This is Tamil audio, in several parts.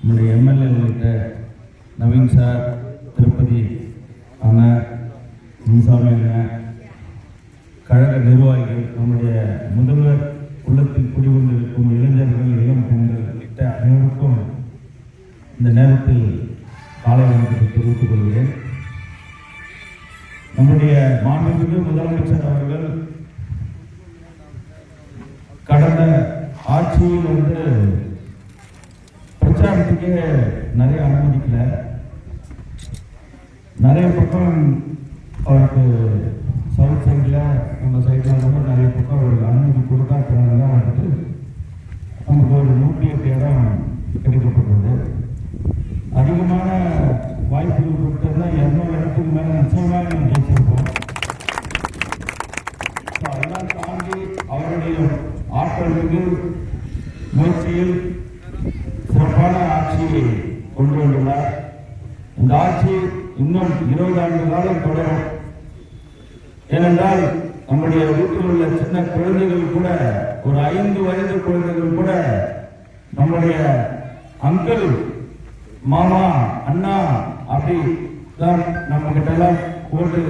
நம்முடைய எம்எல்ஏ உள்ளிட்ட நவீன் சார், திருப்பதி அண்ணன், முன்சாமி அண்ணன், கழக நிர்வாகிகள், நம்முடைய முதல்வர் உள்ளத்தில் குடிகொண்டிருக்கும் இளைஞர்கள், இளம் பெண்கள் உள்ளிட்ட அனைவருக்கும் இந்த நேரத்தில் காலை வணக்கத்தை தெரிவித்துக் கொள்கிறேன். நம்முடைய மாண்புமிகு முதலமைச்சர் அவர்கள் கடந்த ஆட்சியில் பிரச்சாரத்துக்கு நிறைய அனுமதிக்கல. நிறைய பக்கம் அவருக்கு சவுத் சைடில் நம்ம சைடில் ரொம்ப நிறைய பக்கம் அவருக்கு அனுமதி கொடுக்காதனால நமக்கு ஒரு 108 இடம் கிடைக்கப்பட்டது. அதிகமான வாய்ப்புகள் கொடுத்ததுனா 200 இடத்துக்கு மேலே நிச்சயமாக நம்ம ஜெயிச்சிருக்கோம். அதெல்லாம் தாண்டி அவருடைய ஆற்றலுக்கு முயற்சியில் சிறப்பான ஆட்சியை கொண்டு வந்துள்ளார். இந்த ஆட்சி இன்னும் 20 ஆண்டு காலம் தொடரும். ஏனென்றால் நம்முடைய வீட்டில் உள்ள சின்ன குழந்தைகள் கூட, ஒரு 5 வயது குழந்தைகள் கூட நம்முடைய அங்கிள், மாமா, அண்ணா அப்படி தான் நம்ம கிட்ட எல்லாம் போட்டு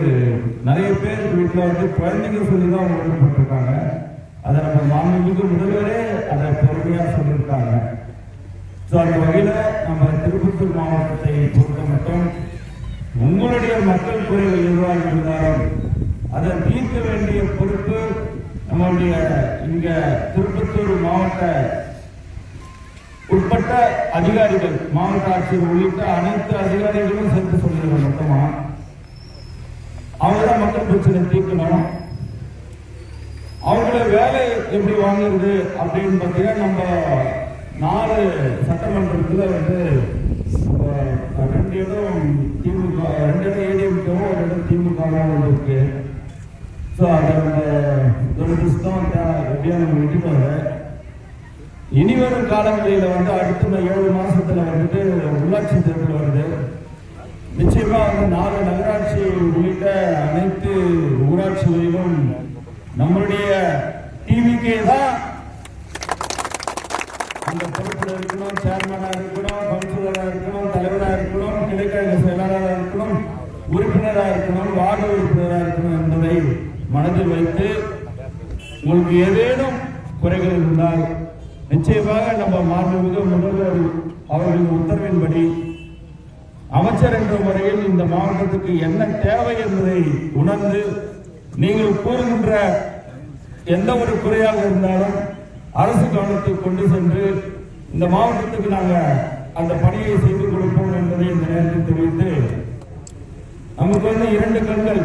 நிறைய பேர் வீட்டில் குழந்தைங்க சொல்லி தான் ஓட்டப்பட்டிருக்காங்க. அதை நம்ம மாண்புமிகு முதல்வரே அதை பெருமையாக சொல்லியிருக்காங்க. ஸோ அந்த வகையில் நம்ம திருப்பத்தூர் மாவட்டத்தை பொறுத்த மட்டும் உங்களுடைய மக்கள் குறைகள் எதுவாக இருந்தாலும் அதை தீர்க்க வேண்டிய பொறுப்பு நம்முடைய இங்க திருப்பத்தூர் மாவட்ட உட்பட்ட அதிகாரிகள், மாவட்ட ஆட்சியர் உள்ளிட்ட அனைத்து அதிகாரிகளும் சேர்த்து சொல்லிடுவோம். மொத்தமா அவங்கதான் மக்கள் பிரச்சனை தீர்க்கணும். அவங்கள வேலை எப்படி வாங்குறது அப்படின்னு பார்த்தீங்கன்னா, நம்ம 4 சட்டமன்றத்தில் 2 இடம் திமுக, 2 இடம் ஏடிஎம்கேவும் 1 இடம் திமுகவும் இருக்கு. ஸோ அதை நம்ம துரதிருஷ்டம் எப்படியா நம்ம விட்டுட்டு இனி வரும் காலங்களில் அடுத்த 7 மாசத்துல உள்ளாட்சி தேர்தல் வருது. நிச்சயமா 4 நகராட்சி உள்ளிட்ட அனைத்து ஊராட்சிகளிலும் நம்மளுடைய டிவிகே தான் அந்த பொறுப்பில் இருக்கணும். சேர்மனா இருக்கணும், கவுன்சிலரா இருக்கணும், தலைவராக இருக்கணும், கிளைக்கழக செயலாளராக இருக்கணும், உறுப்பினராக இருக்கணும், வார்டு உறுப்பினராக இருக்கணும் என்பதை மனதில் வைத்து உங்களுக்கு ஏதேனும் குறைகள் இருந்தால் நிச்சயமாக நம்ம மாண்புமிகு முதல்வர் அவர்களின் உத்தரவின்படி அமைச்சர் என்ற முறையில் இந்த மாவட்டத்துக்கு என்ன தேவை என்பதை உணர்ந்து நீங்கள் கூறுகின்ற எந்த ஒரு குறையாக இருந்தாலும் அரசு கவனத்தை கொண்டு சென்று இந்த மாவட்டத்துக்கு நாங்கள் அந்த பணியை செய்து கொடுப்போம் என்பதை இந்த நேரத்தில் தெரிவித்து, நமக்கு 2 கண்கள்,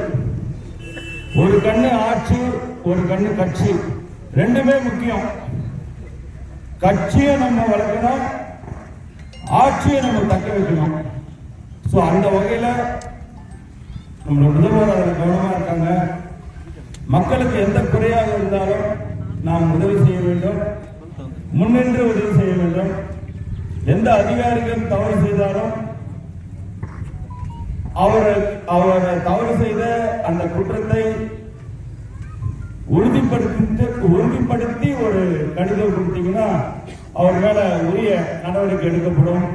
ஒரு கண்ணு ஆட்சி, ஒரு கண்ணு கட்சி, ரெண்டுமே முக்கியம். கட்சியை நம்ம வளர்க்கணும், ஆட்சியை நம்ம தக்க வைக்கணும். ஸோ அந்த வகையில் நம்மளோட முதல்வர் அதில் கவனமாக இருக்காங்க. மக்களுக்கு எந்த குறையாக இருந்தாலும் நாம் உதவி செய்ய வேண்டும், முன்னின்று உதவி செய்ய வேண்டும். எந்த அதிகாரிகள் தவறு செய்தாலும் அவர் தவறு செய்த அந்த குற்றத்தை உறுதிப்படுத்தி ஒரு கடிதம் கொடுத்தீங்கன்னா அவர் மேல உரிய நடவடிக்கை எடுக்கப்படும்.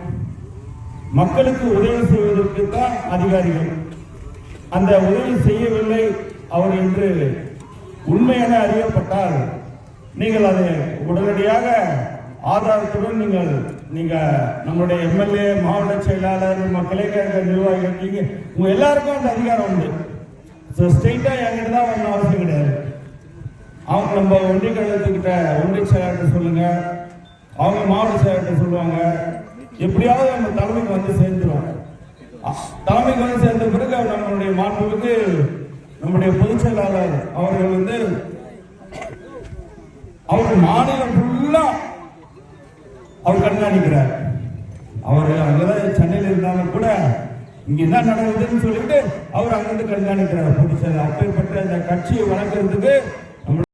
மக்களுக்கு உதவி செய்வதற்கு தான் அதிகாரிகள். அந்த உதவி செய்யவில்லை அவர் என்று உண்மையான அறியப்பட்டால் நீங்கள் அதை உடனடியாக ஆதாரத்துடன் நீங்க நம்மளுடைய எம்எல்ஏ, மாவட்ட செயலாளர், கிளைக்கழக நிர்வாகிகள், உங்க எல்லாருக்கும் அந்த அதிகாரம் உண்டு. ஸ்ட்ரெயிட்டா என்கிட்ட தான் ஒன்றும் அவசியம் கிடையாது. அவங்க நம்ம ஒன்றிய கழகத்துக்கிட்ட ஒன்றிய செயலாளர்கிட்ட சொல்லுங்க, அவங்க மாவட்ட செயலாளர்கிட்ட சொல்லுவாங்க. எப்படியாவது நம்ம தலைமைக்கு சேர்ந்துடும். தலைமைக்கு சேர்ந்த பிறகு நம்மளுடைய மாண்புக்கு நம்முடைய பொதுச் செயலாளர் அவர்கள் அவருக்கு மாநிலம் ஃபுல்லா அவர் கண்காணிக்கிறார். அவர் அங்கதான் சென்னையில் இருந்தாலும் கூட இங்க என்ன நடக்குதுன்னு சொல்லிட்டு அவர் அங்கிருந்து கண்காணிக்கிறார் பொதுச் செயலாளர். அப்பேற்பட்ட இந்த கட்சியை வளர்க்கறதுக்கு